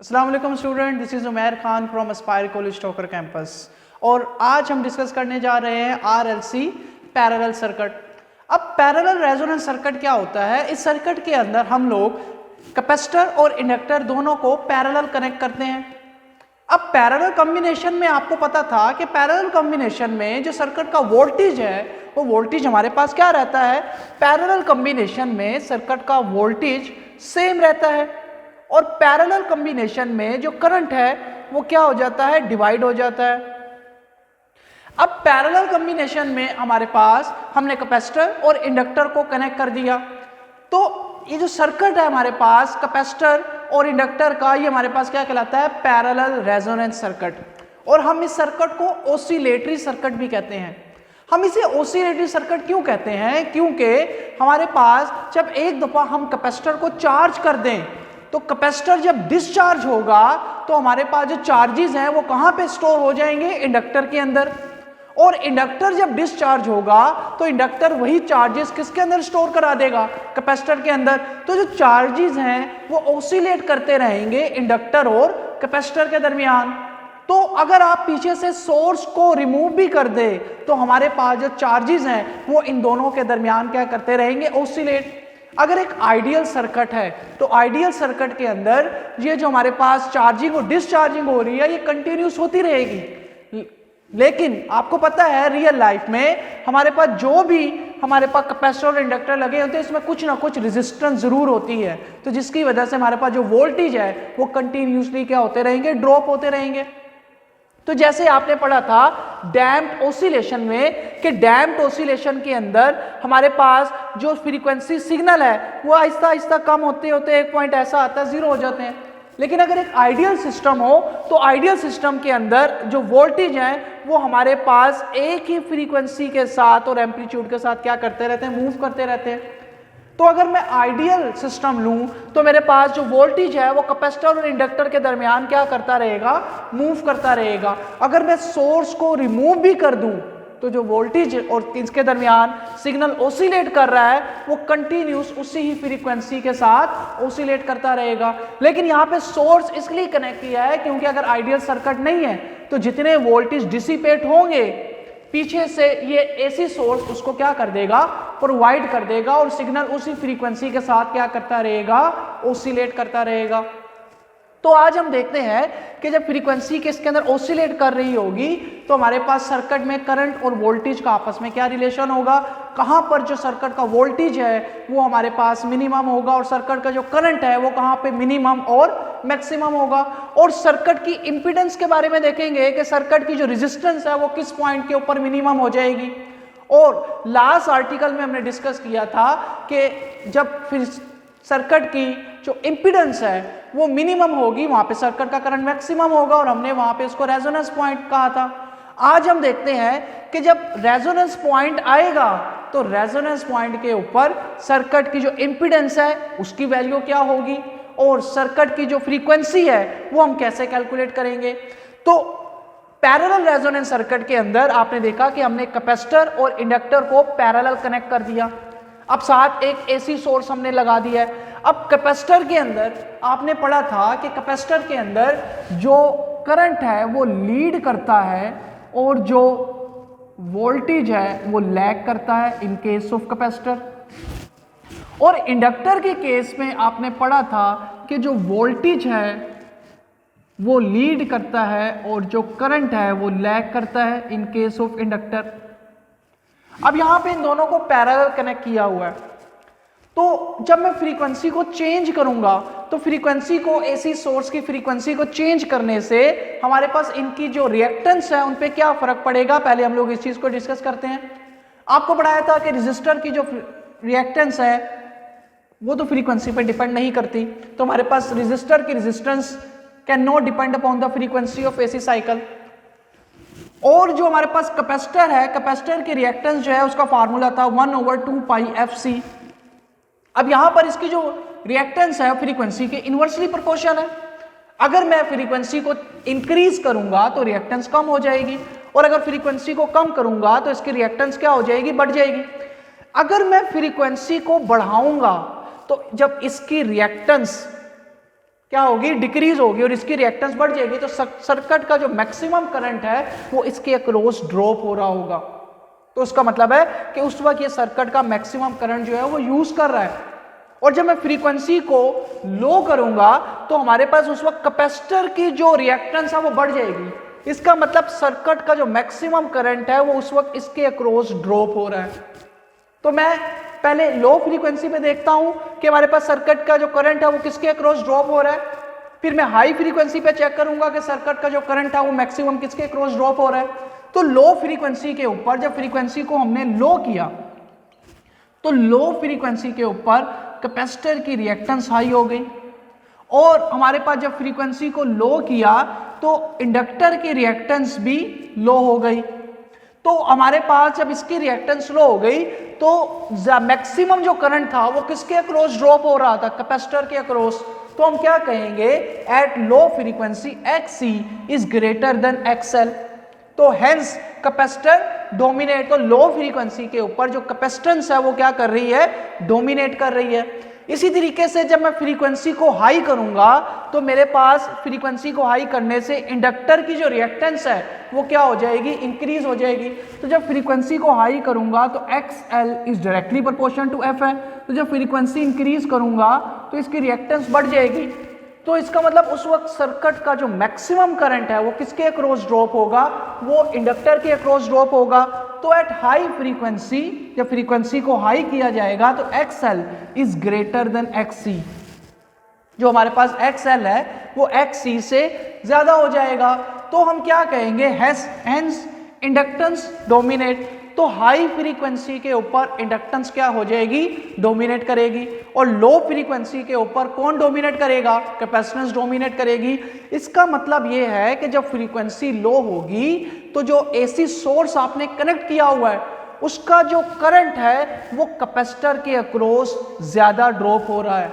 अस्सलाम वालेकुम student, this is Umair Khan from Aspire College Thokar campus. और आज हम डिस्कस करने जा रहे हैं आरएलसी पैरेलल सर्किट। अब पैरेलल रेजोनेंस सर्किट क्या होता है? इस सर्किट के अंदर हम लोग कैपेसिटर और इंडक्टर दोनों को पैरेलल कनेक्ट करते हैं। अब पैरेलल कॉम्बिनेशन में आपको पता था कि पैरेलल कॉम्बिनेशन में जो सर्किट का वोल्टेज है वो वोल्टेज हमारे पास क्या रहता है? पैरेलल कॉम्बिनेशन में सर्किट का वोल्टेज सेम रहता है और पैरेलल कॉम्बिनेशन में जो करंट है वो क्या हो जाता है? डिवाइड हो जाता है। अब पैरेलल कॉम्बिनेशन में हमारे पास हमने कैपेसिटर और इंडक्टर को कनेक्ट कर दिया, तो ये जो सर्किट है हमारे पास कैपेसिटर और इंडक्टर का, ये हमारे पास क्या कहलाता है? Parallel resonance circuit. और हम इस सर्किट को ऑसिलेटरी सर्किट भी कहते हैं। हम इसे ऑसिलेटरी सर्किट क्यों कहते हैं? क्योंकि हमारे पास जब एक दफा हम कैपेसिटर को चार्ज कर दें तो कैपेसिटर जब डिस्चार्ज होगा तो हमारे पास जो चार्जेस हैं वो कहां पे स्टोर हो जाएंगे? इंडक्टर के अंदर। और इंडक्टर जब डिस्चार्ज होगा तो इंडक्टर वही चार्जेस किसके अंदर स्टोर करा देगा? कैपेसिटर के अंदर। तो जो चार्जेस हैं वो ऑसिलेट करते रहेंगे इंडक्टर और कैपेसिटर के दरमियान। तो अगर आप पीछे से सोर्स को रिमूव भी कर दे तो हमारे पास जो चार्जेस हैं वो इन दोनों के दरमियान क्या करते रहेंगे? ऑसिलेट। अगर एक आइडियल सर्किट है तो आइडियल सर्किट के अंदर ये जो हमारे पास चार्जिंग और डिस्चार्जिंग हो रही है ये कंटिन्यूस होती रहेगी। लेकिन आपको पता है रियल लाइफ में हमारे पास जो भी हमारे पास कैपेसिटर और इंडक्टर लगे होते हैं इसमें कुछ ना कुछ रेजिस्टेंस जरूर होती है, तो जिसकी वजह से हमारे पास जो वोल्टेज है वो कंटिन्यूसली क्या होते रहेंगे? ड्रॉप होते रहेंगे। तो जैसे आपने पढ़ा था डैम्प्ड ऑसिलेशन में कि डैम्प्ड ऑसिलेशन के अंदर हमारे पास जो फ्रीक्वेंसी सिग्नल है वो आहिस्ता आहिस्ता कम होते होते एक पॉइंट ऐसा आता है, जीरो हो जाते हैं। लेकिन अगर एक आइडियल सिस्टम हो तो आइडियल सिस्टम के अंदर जो वोल्टेज है वो हमारे पास एक ही फ्रीक्वेंसी के साथ और एम्पलीट्यूड के साथ क्या करते रहते हैं? मूव करते रहते हैं। तो अगर मैं आइडियल सिस्टम लूं तो मेरे पास जो वोल्टेज है वो कैपेसिटर और इंडक्टर के दरमियान क्या करता रहेगा? मूव करता रहेगा। अगर मैं सोर्स को रिमूव भी कर दूं तो जो वोल्टेज और इसके दरमियान सिग्नल ऑसिलेट कर रहा है वो कंटिन्यूस उसी ही फ्रीक्वेंसी के साथ ऑसिलेट करता रहेगा। लेकिन यहाँ पे सोर्स इसलिए कनेक्ट किया है क्योंकि अगर आइडियल सर्किट नहीं है तो जितने वोल्टेज डिसिपेट होंगे पीछे से ये एसी सोर्स उसको क्या कर देगा? प्रोवाइड कर देगा और सिग्नल उसी फ्रीक्वेंसी के साथ क्या करता रहेगा? ऑसिलेट करता रहेगा। तो आज हम देखते हैं कि जब फ्रीक्वेंसी के इसके अंदर ऑसिलेट कर रही होगी तो हमारे पास सर्किट में करंट और वोल्टेज का आपस में क्या रिलेशन होगा, कहां पर जो सर्किट का वोल्टेज है वो हमारे पास मिनिमम होगा और सर्किट का जो करंट है वो कहां पे मिनिमम और मैक्सिमम होगा। और सर्किट की इंपीडेंस के बारे में देखेंगे कि सर्किट की जो रेजिस्टेंस है वो किस पॉइंट के ऊपर मिनिमम हो जाएगी। और लास्ट आर्टिकल में हमने डिस्कस किया था कि जब फिर सर्किट की जो इंपीडेंस है वो मिनिमम होगी वहां पे सर्किट का करंट मैक्सिमम होगा और हमने वहां पे इसको रेजोनेंस पॉइंट कहा था। आज हम देखते हैं कि जब रेजोनेंस पॉइंट आएगा तो रेजोनेंस पॉइंट के ऊपर सर्किट की जो इंपीडेंस है उसकी वैल्यू क्या होगी और सर्किट की जो फ्रीक्वेंसी है वो हम कैसे कैलकुलेट करेंगे। तो पैरेलल रेजोनेंस सर्किट के अंदर आपने देखा कि हमने कैपेसिटर और इंडक्टर को पैरेलल कनेक्ट कर दिया। अब साथ एक एसी सोर्स हमने लगा दिया है। अब कैपेसिटर के अंदर आपने पढ़ा था कि कैपेसिटर के अंदर जो करंट है वो लीड करता है और जो वोल्टेज है वो लैग करता है इन केस ऑफ कैपेसिटर। और इंडक्टर के केस में आपने पढ़ा था कि जो वोल्टेज है वो लीड करता है और जो करंट है वो लैग करता है इन केस ऑफ इंडक्टर। अब यहां पे इन दोनों को पैरेलल कनेक्ट किया हुआ है, तो जब मैं फ्रीक्वेंसी को चेंज करूंगा तो फ्रीक्वेंसी को एसी सोर्स की फ्रीक्वेंसी को चेंज करने से हमारे पास इनकी जो रिएक्टेंस है उन पे क्या फर्क पड़ेगा? पहले हम लोग इस चीज को डिस्कस करते हैं। आपको पढ़ाया था कि रेजिस्टर की जो रिएक्टेंस है वो तो फ्रीक्वेंसी पे डिपेंड नहीं करती, तो हमारे पास रेजिस्टर की resistance can not depend upon the frequency of AC cycle. और जो हमारे पास कैपेसिटर है, कैपेसिटर की रिएक्टेंस जो है उसका फार्मूला था 1/2 पाई FC। अब यहां पर इसकी जो रिएक्टेंस है फ्रीक्वेंसी के इनवर्सली प्रोपोर्शनल है। अगर मैं फ्रीक्वेंसी को इंक्रीज करूंगा तो रिएक्टेंस कम हो जाएगी और अगर फ्रीक्वेंसी को कम करूंगा तो इसकी रिएक्टेंस क्या हो जाएगी? बढ़ जाएगी। अगर मैं फ्रीक्वेंसी को बढ़ाऊंगा तो जब इसकी रिएक्टेंस क्या होगी, डिक्रीज होगी और इसकी रिएक्टेंस बढ़ जाएगी, तो सर्किट का जो मैक्सिमम करंट है वो इसके अक्रॉस ड्रॉप हो रहा होगा। तो उसका मतलब है कि उस वक्त ये सर्किट का मैक्सिमम करंट जो है वो यूज कर रहा है। और जब मैं फ्रीक्वेंसी को लो करूंगा तो हमारे पास उस वक्त कैपेसिटर की जो रिएक्टेंस है वो बढ़ जाएगी। इसका मतलब सर्किट का जो मैक्सिमम करंट है वो उस वक्त इसके अक्रॉस ड्रॉप हो रहा है। तो मैं पहले लो फ्रीक्वेंसी पे देखता हूं कि हमारे पास सर्किट का जो करंट है वो किसके अक्रॉस ड्रॉप हो रहा है, फिर मैं हाई फ्रीक्वेंसी पे चेक करूंगा कि सर्किट का जो करंट है वो मैक्सिमम किसके अक्रॉस ड्रॉप हो रहा है। तो लो फ्रीक्वेंसी के ऊपर जब फ्रीक्वेंसी को हमने लो किया तो लो फ्रीक्वेंसी के ऊपर कैपेसिटर की रिएक्टेंस हाई हो गई, और हमारे पास जब फ्रीक्वेंसी को लो किया तो इंडक्टर की रिएक्टेंस भी लो हो गई। तो हमारे पास जब इसकी रिएक्टेंस लो हो गई तो मैक्सिमम जो करंट था वो किसके अक्रॉस ड्रॉप हो रहा था, कैपेसिटर के अक्रॉस। तो हम क्या कहेंगे, at low frequency XC is greater than XL। तो हेंस कैपेसिटर डोमिनेट, तो लो फ्रीक्वेंसी के ऊपर जो कैपेसिटेंस है वो क्या कर रही है, डोमिनेट कर रही है। इसी तरीके से जब मैं फ्रीक्वेंसी को हाई करूंगा तो मेरे पास फ्रीक्वेंसी को हाई करने से इंडक्टर की जो रिएक्टेंस है वो क्या हो जाएगी, इंक्रीज हो जाएगी। तो जब फ्रीक्वेंसी को हाई करूंगा तो XL is directly proportional to F है, तो जब फ्रीक्वेंसी इंक्रीज करूंगा तो इसकी रिएक्टेंस बढ़ जाएगी। तो इसका मतलब उस वक्त सर्किट का जो मैक्सिमम करंट है वो किसके अक्रॉस ड्रॉप होगा, वो इंडक्टर के अक्रॉस ड्रॉप होगा। तो एट हाई फ्रीक्वेंसी जब फ्रीक्वेंसी को हाई किया जाएगा तो XL is greater than XC। जो हमारे पास XL है वो XC से ज्यादा हो जाएगा। तो हम क्या कहेंगे, हेंस इंडक्टेंस डोमिनेट। तो हाई फ्रीक्वेंसी के ऊपर इंडक्टेंस क्या हो जाएगी, डोमिनेट करेगी, और लो फ्रीक्वेंसी के ऊपर कौन डोमिनेट करेगा, कैपेसिटेंस डोमिनेट करेगी। इसका मतलब ये है कि जब फ्रीक्वेंसी लो होगी तो जो AC सोर्स आपने कनेक्ट किया हुआ है उसका जो करंट है वो कैपेसिटर के अक्रॉस ज्यादा ड्रॉप हो रहा है,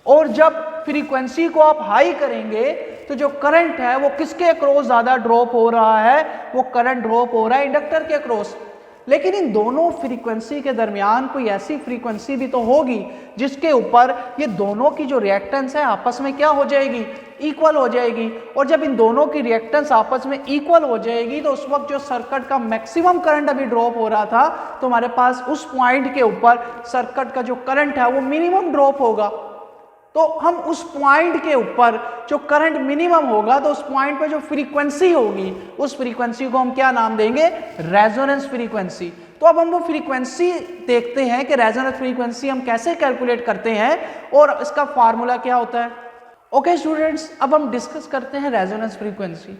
और जब फ्रीक्वेंसी को आप हाई करेंगे तो जो करंट है वो किसके अक्रॉस ज्यादा ड्रॉप हो रहा है, वो करंट ड्रॉप हो रहा है इंडक्टर के अक्रॉस। लेकिन इन दोनों फ्रीक्वेंसी के दरमियान कोई ऐसी फ्रीक्वेंसी भी तो होगी जिसके ऊपर ये दोनों की जो रिएक्टेंस है आपस में क्या हो जाएगी, इक्वल हो जाएगी। और जब इन दोनों की रिएक्टेंस आपस में इक्वल हो जाएगी तो उस वक्त जो सर्किट का मैक्सिमम करंट अभी ड्रॉप हो रहा था तो हमारे पास उस पॉइंट के ऊपर सर्किट का जो करंट है वो मिनिमम ड्रॉप होगा। तो हम उस पॉइंट के ऊपर जो करंट मिनिमम होगा तो उस पॉइंट पे जो फ्रीक्वेंसी होगी उस फ्रीक्वेंसी को हम क्या नाम देंगे, रेजोनेंस फ्रीक्वेंसी। तो अब हम वो फ्रीक्वेंसी देखते हैं कि रेजोनेंस फ्रीक्वेंसी हम कैसे कैलकुलेट करते हैं और इसका फार्मूला क्या होता है। ओके स्टूडेंट्स, अब हम डिस्कस करते हैं रेजोनेंस फ्रीक्वेंसी।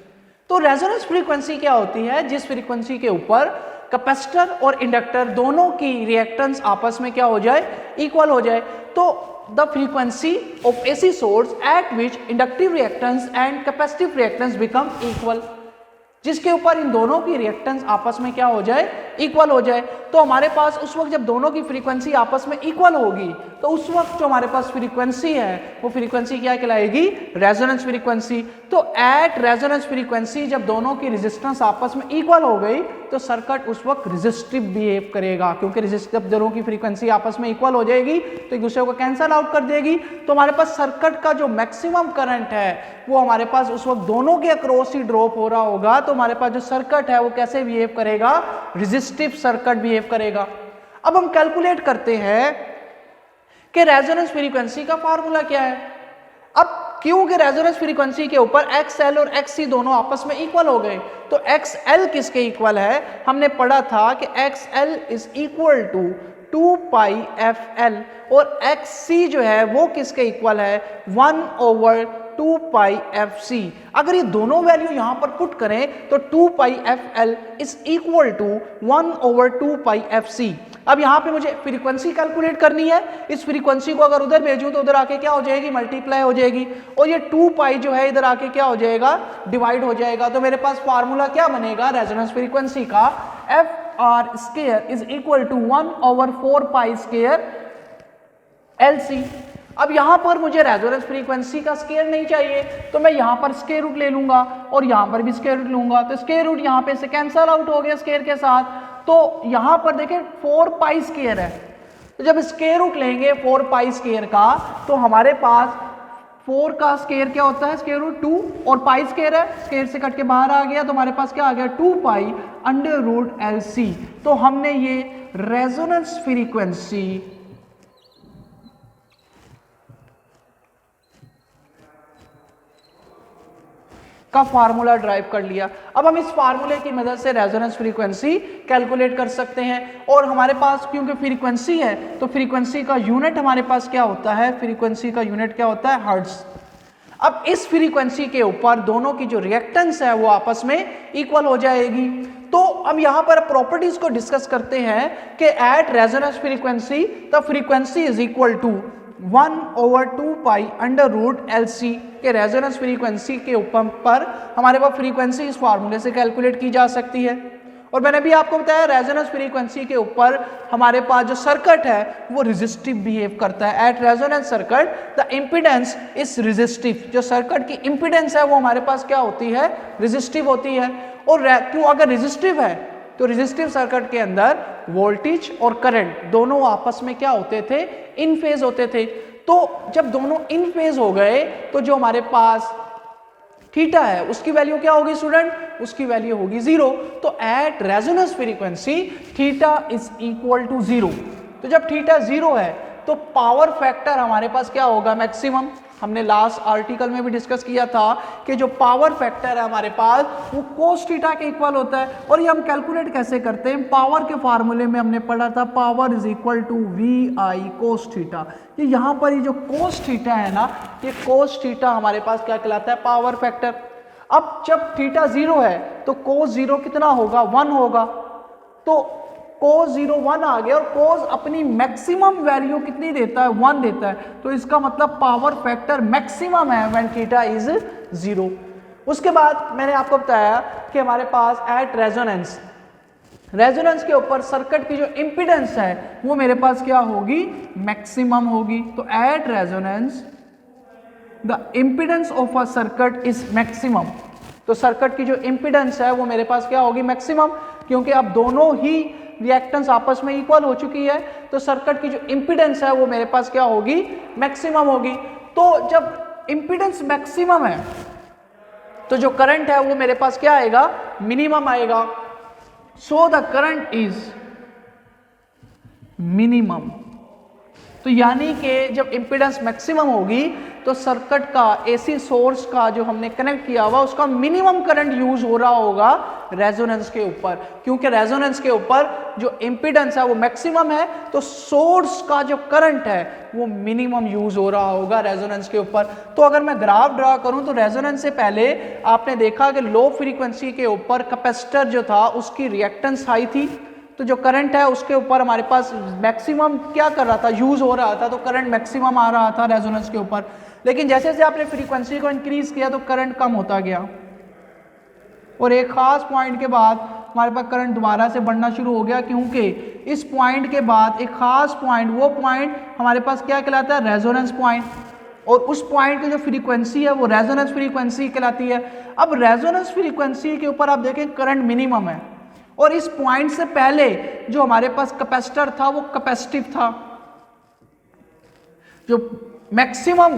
तो रेजोनेंस फ्रीक्वेंसी क्या होती है, जिस फ्रीक्वेंसी के ऊपर कैपेसिटर और इंडक्टर दोनों की रिएक्टेंस आपस में क्या हो जाए, इक्वल हो जाए। तो the frequency of AC source at which inductive reactance and capacitive reactance become equal, जिसके ऊपर इन दोनों की रिएक्टेंस आपस में क्या हो जाए, इक्वल हो जाए। तो हमारे पास उस वक्त जब दोनों की फ्रीक्वेंसी आपस में इक्वल होगी तो उस वक्त जो हमारे पास फ्रीक्वेंसी है वो फ्रीक्वेंसी क्या कहलाएगी, रेजोनेंस फ्रीक्वेंसी। तो एट रेजोनेंस फ्रीक्वेंसी जब दोनों की रेजिस्टेंस आपस में इक्वल हो गई तो सर्किट उस वक्त रेजिस्टिव बिहेव करेगा, क्योंकि जब दोनों की फ्रीक्वेंसी आपस में इक्वल हो जाएगी तो एक दूसरे को कैंसल आउट कर देगी। तो हमारे पास सर्किट का जो मैक्सिमम करंट है वो हमारे पास उस वक्त दोनों के अक्रॉस ही ड्रॉप हो रहा होगा। तो हमारे पास जो सर्किट है वो कैसे बिहेव करेगा, रेजिस्टिव सर्किट बिहेव करेगा। अब हम कैलकुलेट करते हैं कि रेजोनेंस फ्रीक्वेंसी का फार्मूला क्या है। अब क्योंकि रेजोनेंस फ्रीक्वेंसी के ऊपर XL और XC दोनों आपस में इक्वल हो गए तो XL किसके इक्वल है, हमने पढ़ा था कि XL is equal to 2 pi FL, और XC जो है वो किसके इक्वल है, 1/2 पाई FC। अगर ये दोनों वैल्यू यहां पर पुट करें तो 2 पाई FL is equal to 1/2 pi FC। अब यहां पे मुझे फ्रीक्वेंसी कैलकुलेट करनी है, इस फ्रीक्वेंसी को अगर उधर भेजूं तो उधर आके क्या हो जाएगी, मल्टीप्लाई हो जाएगी, और ये 2 पाई जो है इधर आके क्या हो जाएगा, डिवाइड हो जाएगा। तो मेरे पास फार्मूला क्या बनेगा रेजोनेंस फ्रीक्वेंसी का, FR स्क्वायर is equal to 1/4 pi square LC। अब यहां पर मुझे रेजोनेंस फ्रीक्वेंसी का स्क्वायर नहीं चाहिए तो मैं यहां पर स्क्वायर रूट ले लूंगा और यहां पर भी स्क्वायर रूट लूंगा, तो स्क्वायर रूट यहां पे से कैंसल आउट हो गया स्क्वायर के साथ। तो यहां पर देखें 4 पाई स्क्वायर है, तो जब स्क्वायर रूट लेंगे 4 पाई स्क्वायर का तो हमारे पास 4 का स्केयर क्या होता है, स्केयर रूट 2, और पाई स्केयर है, स्केयर से कट के बाहर आ गया तो हमारे पास क्या आ गया 2 पाई अंडर रूट LC। तो हमने ये रेजोनेंस फ्रीक्वेंसी का फार्मूला ड्राइव कर लिया। अब हम इस फार्मूले की मदद से रेजोनेंस फ्रीक्वेंसी कैलकुलेट कर सकते हैं, और हमारे पास क्योंकि फ्रीक्वेंसी है तो फ्रीक्वेंसी का यूनिट हमारे पास क्या होता है, फ्रीक्वेंसी का यूनिट क्या होता है, हर्ट्ज। अब इस फ्रीक्वेंसी के ऊपर दोनों की जो रिएक्टेंस है वो आपस में इक्वल हो जाएगी। तो अब यहां पर प्रॉपर्टीज को डिस्कस करते हैं कि at resonance frequency the frequency is equal to 1/2 pi under root LC के रेजोनेंस फ्रीक्वेंसी के ऊपर पर हमारे पास फ्रीक्वेंसी इस फार्मूले से कैलकुलेट की जा सकती है। और मैंने भी आपको बताया रेजोनेंस फ्रीक्वेंसी के ऊपर हमारे पास जो सर्किट है वो रेजिस्टिव बिहेव करता है। At resonance circuit the impedance is resistive, जो सर्किट की इंपीडेंस है वो हमारे पास क्या होती है, रेजिस्टिव होती है। और क्यों, अगर रेजिस्टिव है तो रेजिस्टिव सर्किट के अंदर वोल्टेज और करंट दोनों आपस में क्या होते थे, इन फेज होते थे। तो जब दोनों इन फेज हो गए तो जो हमारे पास थीटा है उसकी वैल्यू क्या होगी स्टूडेंट, उसकी वैल्यू होगी 0। तो at resonance frequency theta is equal to 0। तो जब थीटा 0 है तो पावर फैक्टर हमारे पास क्या होगा, मैक्सिमम। हमने लास्ट आर्टिकल में भी डिस्कस किया था कि जो पावर फैक्टर है हमारे पास वो कोस थीटा के इक्वल होता है। और ये हम कैलकुलेट कैसे करते हैं, पावर के फार्मूले में हमने पढ़ा था power is equal to VI cos theta. ये यहाँ पर ये जो कोस थीटा है ना, ये कोस थीटा हमारे पास क्या कहलाता है, पावर फैक्टर। अब जब थीटा 0 है तो कोस 0 कितना होगा, 1 होगा। तो कोस 0 1 आ गया, और कोस अपनी मैक्सिमम वैल्यू कितनी देता है, 1 देता है। तो इसका मतलब पावर फैक्टर मैक्सिमम है व्हेन थीटा इज 0। उसके बाद मैंने आपको बताया कि हमारे पास एट रेजोनेंस, रेजोनेंस के ऊपर सर्किट की जो इंपीडेंस है वो मेरे पास क्या होगी, मैक्सिमम होगी। तो at resonance the impedance of a circuit is maximum. तो सर्किट की जो इंपीडेंस है वो मेरे पास क्या होगी, मैक्सिमम, क्योंकि अब दोनों ही रिएक्टेंस आपस में इक्वल हो चुकी है। तो सर्किट की जो इंपीडेंस है वो मेरे पास क्या होगी, मैक्सिमम होगी। तो जब इंपीडेंस मैक्सिमम है तो जो करंट है वो मेरे पास क्या आएगा, मिनिमम आएगा। So the current is minimum. तो यानी कि जब इंपीडेंस मैक्सिमम होगी तो सर्किट का AC सोर्स का जो हमने कनेक्ट किया हुआ उसका मिनिमम करंट यूज हो रहा होगा रेजोनेंस के ऊपर, क्योंकि रेजोनेंस के ऊपर जो इंपीडेंस है वो मैक्सिमम है। तो सोर्स का जो करंट है वो मिनिमम यूज हो रहा होगा रेजोनेंस के ऊपर। तो अगर मैं ग्राफ ड्रा करूं तो रेजोनेंस से पहले आपने देखा कि लो फ्रीक्वेंसी के ऊपर कैपेसिटर जो था उसकी रिएक्टेंस हाई थी, तो जो करंट है उसके ऊपर हमारे पास मैक्सिमम क्या कर रहा था, यूज हो रहा था। तो करंट मैक्सिमम आ रहा था रेजोनेंस के ऊपर। लेकिन जैसे जैसे आपने फ्रीक्वेंसी को इंक्रीज किया तो करंट कम होता गया, और एक खास पॉइंट के बाद हमारे पास करंट दोबारा से बढ़ना शुरू हो गया, क्योंकि इस पॉइंट के बाद एक खास पॉइंट, वो पॉइंट हमारे पास क्या कहलाता है, रेजोनेंस पॉइंट। और उस पॉइंट की जो फ्रीक्वेंसी है वो रेजोनेंस फ्रीक्वेंसी कहलाती है। अब रेजोनेंस फ्रीक्वेंसी के ऊपर आप देखें करंट मिनिमम है, और इस पॉइंट से पहले जो हमारे पास कैपेसिटर था वो कैपेसिटिव था। जो मैक्सिमम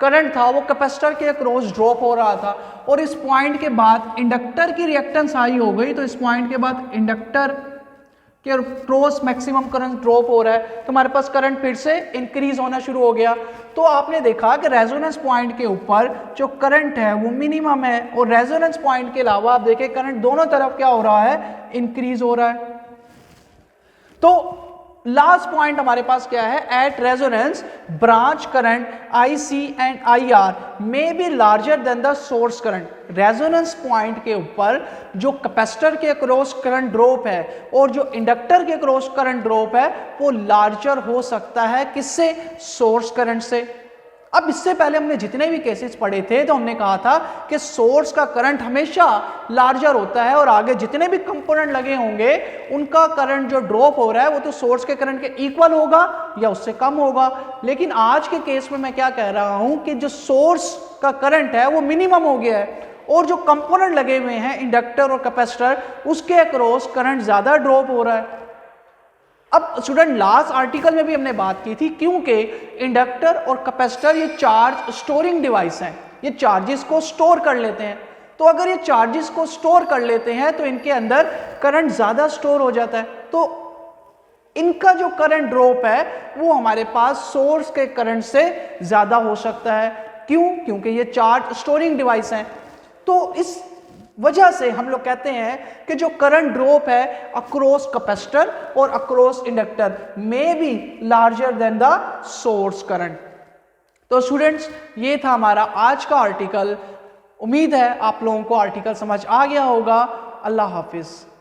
करंट था वो कैपेसिटर के अक्रॉस ड्रॉप हो रहा था, और इस पॉइंट के बाद इंडक्टर की रिएक्टेंस हाई हो गई। तो इस पॉइंट के बाद इंडक्टर के अक्रॉस मैक्सिमम करंट ड्रॉप हो रहा है, तो हमारे पास करंट फिर से इंक्रीज होना शुरू हो गया। तो आपने देखा कि रेजोनेंस पॉइंट के ऊपर जो करंट है वो मिनिमम है, और रेजोनेंस पॉइंट के अलावा आप देखें करंट दोनों तरफ क्या हो रहा है, इंक्रीज हो रहा है। तो लास्ट पॉइंट हमारे पास क्या है, at resonance branch current IC and IR may be larger than the source current. Resonance point के ऊपर जो कैपेसिटर के अक्रॉस करंट ड्रॉप है और जो इंडक्टर के अक्रॉस करंट ड्रॉप है वो लार्जर हो सकता है, किससे, सोर्स करंट से। अब इससे पहले हमने जितने भी केसेस पढ़े थे तो हमने कहा था कि सोर्स का करंट हमेशा लार्जर होता है, और आगे जितने भी कंपोनेंट लगे होंगे उनका करंट जो ड्रॉप हो रहा है वो तो सोर्स के करंट के इक्वल होगा या उससे कम होगा। लेकिन आज के केस में मैं क्या कह रहा हूं कि जो सोर्स का करंट है वो मिनिमम हो गया है, और जो कंपोनेंट लगे हुए हैं इंडक्टर और कैपेसिटर उसके अक्रॉस करंट ज्यादा ड्रॉप हो रहा है। अब स्टूडेंट लास्ट आर्टिकल में भी हमने बात की थी, क्योंकि इंडक्टर और कैपेसिटर ये चार्ज स्टोरिंग डिवाइस हैं, ये चार्जेस को स्टोर कर लेते हैं। तो अगर ये चार्जेस को स्टोर कर लेते हैं तो इनके अंदर करंट ज़्यादा स्टोर हो जाता है, तो इनका जो करंट ड्रॉप है वो हमारे पास सोर्स के करंट से ज़्यादा हो सकता है। क्यों? क्योंकि ये चार्ज स्टोरिंग डिवाइस हैं। तो इस वजह से हम लोग कहते हैं कि जो करंट ड्रॉप है अक्रॉस कैपेसिटर और अक्रॉस इंडक्टर में be larger than the source current. तो स्टूडेंट्स, ये था हमारा आज का आर्टिकल। उम्मीद है आप लोगों को आर्टिकल समझ आ गया होगा। अल्लाह हाफिज।